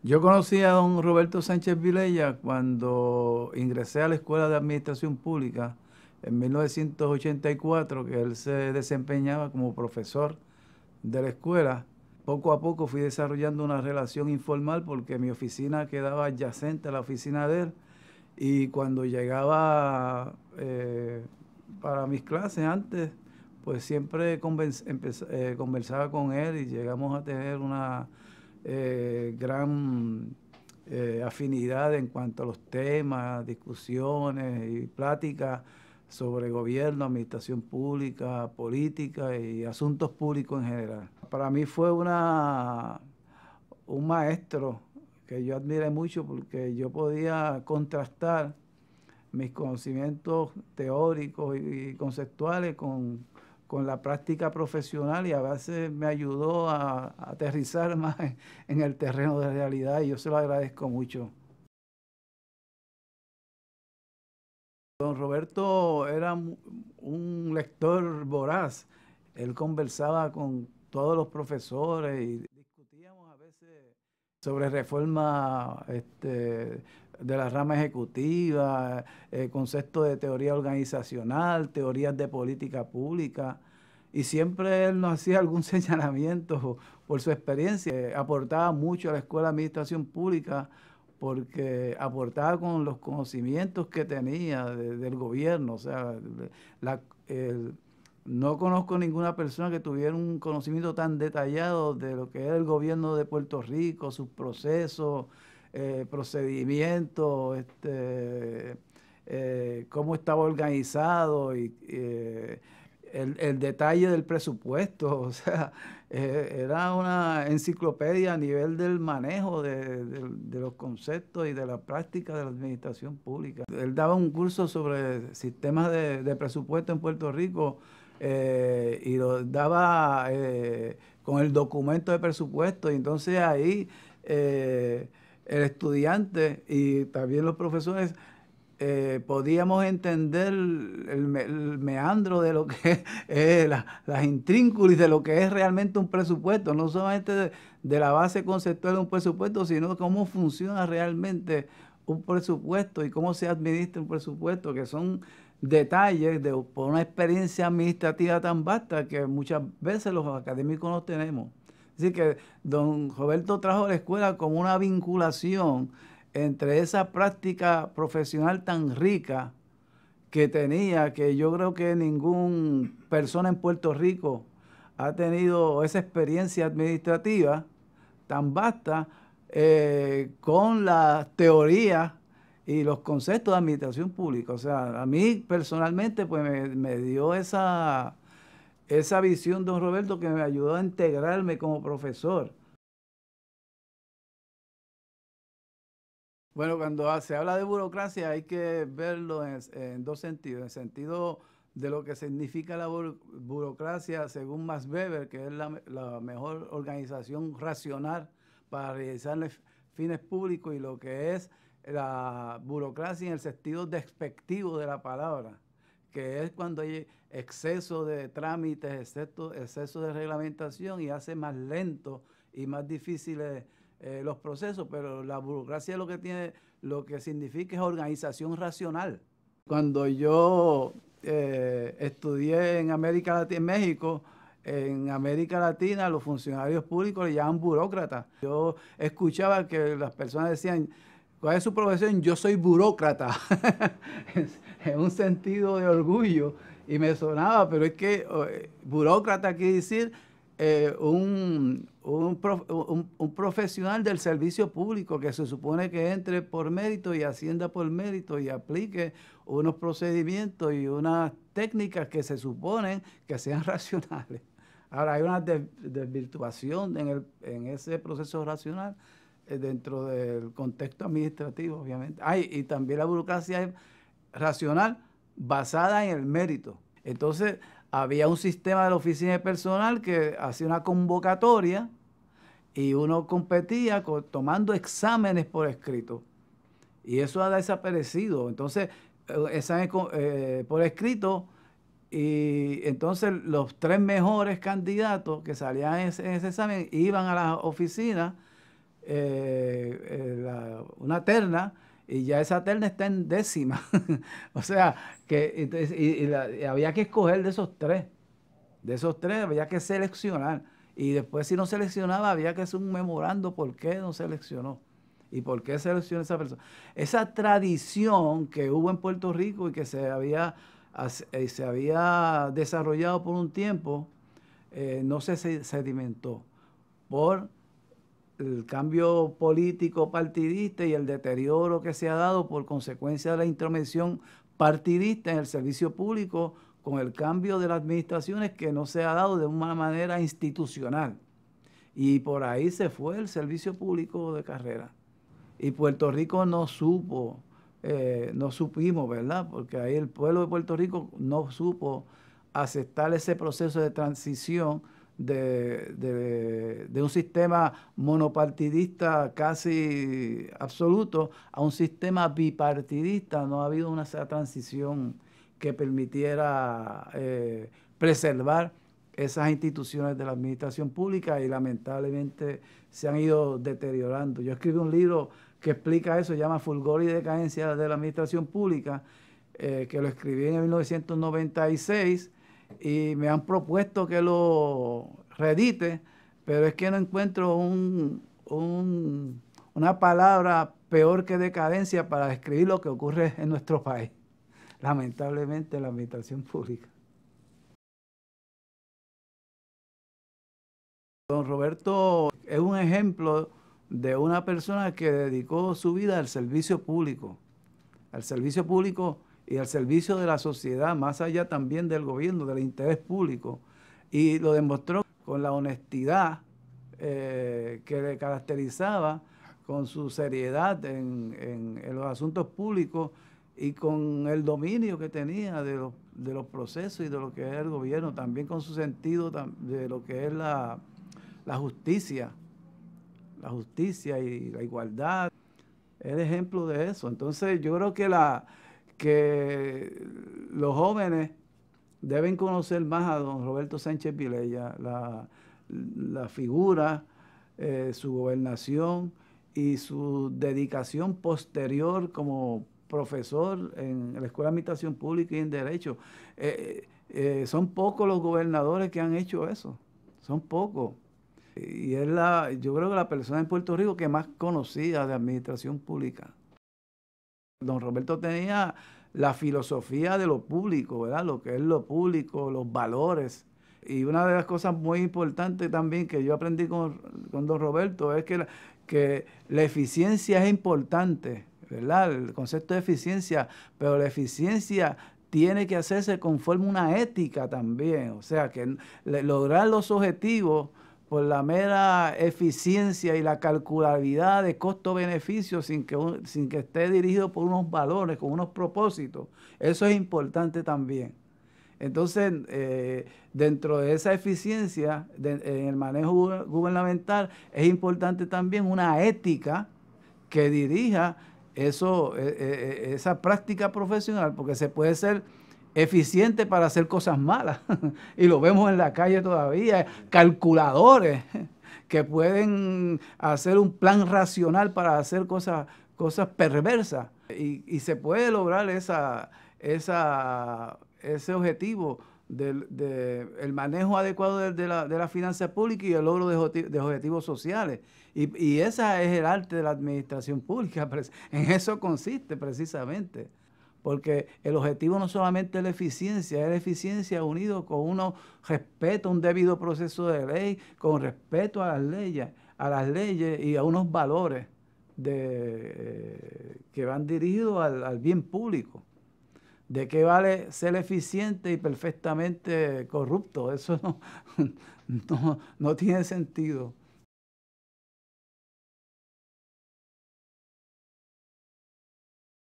Yo conocí a don Roberto Sánchez Vilella cuando ingresé a la Escuela de Administración Pública en 1984, que él se desempeñaba como profesor de la escuela. Poco a poco fui desarrollando una relación informal porque mi oficina quedaba adyacente a la oficina de él y cuando llegaba para mis clases antes, pues siempre conversaba con él y llegamos a tener una gran afinidad en cuanto a los temas, discusiones y pláticas sobre gobierno, administración pública, política y asuntos públicos en general. Para mí fue un maestro que yo admiré mucho porque yo podía contrastar mis conocimientos teóricos y conceptuales con la práctica profesional y a veces me ayudó a aterrizar más en el terreno de realidad y yo se lo agradezco mucho. Don Roberto era un lector voraz. Él conversaba con todos los profesores y discutíamos a veces sobre reforma de la rama ejecutiva, conceptos de teoría organizacional, teorías de política pública. Y siempre él nos hacía algún señalamiento por su experiencia. Aportaba mucho a la Escuela de Administración Pública porque aportaba con los conocimientos que tenía del gobierno. O sea, la, el- no conozco ninguna persona que tuviera un conocimiento tan detallado de lo que era el gobierno de Puerto Rico, sus procesos, procedimientos, cómo estaba organizado y el detalle del presupuesto. O sea, era una enciclopedia a nivel del manejo de los conceptos y de la práctica de la administración pública. Él daba un curso sobre sistemas de presupuesto en Puerto Rico y lo daba con el documento de presupuesto. Y entonces ahí el estudiante y también los profesores podíamos entender el meandro de lo que es las intrínculas de lo que es realmente un presupuesto, no solamente de la base conceptual de un presupuesto, sino cómo funciona realmente un presupuesto y cómo se administra un presupuesto, que son detalles por una experiencia administrativa tan vasta que muchas veces los académicos no tenemos. Así que don Roberto trajo a la escuela como una vinculación entre esa práctica profesional tan rica que tenía, que yo creo que ninguna persona en Puerto Rico ha tenido esa experiencia administrativa tan vasta con la teoría y los conceptos de administración pública. O sea, a mí personalmente pues me dio esa visión, don Roberto, que me ayudó a integrarme como profesor. Bueno, cuando se habla de burocracia hay que verlo en dos sentidos. En el sentido de lo que significa la burocracia según Max Weber, que es la mejor organización racional para realizar fines públicos, y lo que es la burocracia en el sentido despectivo de la palabra, que es cuando hay exceso de trámites, exceso de reglamentación y hace más lento y más difíciles los procesos, pero la burocracia lo que tiene, lo que significa es organización racional. Cuando yo estudié en América Latina, en México, en América Latina los funcionarios públicos le llaman burócratas. Yo escuchaba que las personas decían, ¿cuál es su profesión? Yo soy burócrata, en un sentido de orgullo, y me sonaba, pero es que burócrata quiere decir un profesional del servicio público que se supone que entre por mérito y ascienda por mérito y aplique unos procedimientos y unas técnicas que se suponen que sean racionales. Ahora, hay una desvirtuación en ese proceso racional dentro del contexto administrativo, obviamente. Y también la burocracia es racional basada en el mérito. Entonces, había un sistema de la oficina de personal que hacía una convocatoria y uno competía tomando exámenes por escrito. Y eso ha desaparecido. Entonces, exámenes por escrito, y entonces los tres mejores candidatos que salían en ese examen iban a la oficina una terna, y ya esa terna está en décima. O sea, que y había que escoger de esos tres. De esos tres había que seleccionar. Y después, si no seleccionaba, había que hacer un memorando por qué no seleccionó. ¿Y por qué seleccionó esa persona? Esa tradición que hubo en Puerto Rico y que se había desarrollado por un tiempo, no se sedimentó por el cambio político partidista y el deterioro que se ha dado por consecuencia de la intromisión partidista en el servicio público con el cambio de las administraciones que no se ha dado de una manera institucional. Y por ahí se fue el servicio público de carrera. Y Puerto Rico no supo, no supimos, ¿verdad? Porque ahí el pueblo de Puerto Rico no supo aceptar ese proceso de transición de un sistema monopartidista casi absoluto a un sistema bipartidista. No ha habido una transición que permitiera preservar esas instituciones de la administración pública y lamentablemente se han ido deteriorando. Yo escribí un libro que explica eso, se llama Fulgor y Decadencia de la Administración Pública, que lo escribí en 1996 y me han propuesto que lo reedite, pero es que no encuentro una palabra peor que decadencia para describir lo que ocurre en nuestro país, lamentablemente en la administración pública. Don Roberto es un ejemplo de una persona que dedicó su vida al servicio público y al servicio de la sociedad, más allá también del gobierno, del interés público. Y lo demostró con la honestidad que le caracterizaba, con su seriedad en los asuntos públicos y con el dominio que tenía de los procesos y de lo que es el gobierno, también con su sentido de lo que es la justicia y la igualdad. Es ejemplo de eso. Entonces yo creo que los jóvenes deben conocer más a don Roberto Sánchez Vilella, la figura, su gobernación y su dedicación posterior como profesor en la Escuela de Administración Pública y en Derecho. Son pocos los gobernadores que han hecho eso, son pocos. Y yo creo que la persona en Puerto Rico que más conocía de administración pública. Don Roberto tenía la filosofía de lo público, ¿verdad? Lo que es lo público, los valores. Y una de las cosas muy importantes también que yo aprendí con don Roberto es que la eficiencia es importante, ¿verdad? El concepto de eficiencia, pero la eficiencia tiene que hacerse conforme una ética también. O sea, que lograr los objetivos por la mera eficiencia y la calculabilidad de costo-beneficio sin que esté dirigido por unos valores, con unos propósitos. Eso es importante también. Entonces, dentro de esa eficiencia en el manejo gubernamental, es importante también una ética que dirija esa práctica profesional, porque se puede ser eficiente para hacer cosas malas. Y lo vemos en la calle todavía, calculadores que pueden hacer un plan racional para hacer cosas perversas. Y se puede lograr ese objetivo del manejo adecuado de la finanza pública y el logro de objetivos sociales. Y ese es el arte de la administración pública. En eso consiste precisamente. Porque el objetivo no solamente es la eficiencia unido con respeto a un debido proceso de ley, con respeto a las leyes y a unos valores que van dirigidos al bien público. ¿De qué vale ser eficiente y perfectamente corrupto? Eso no tiene sentido.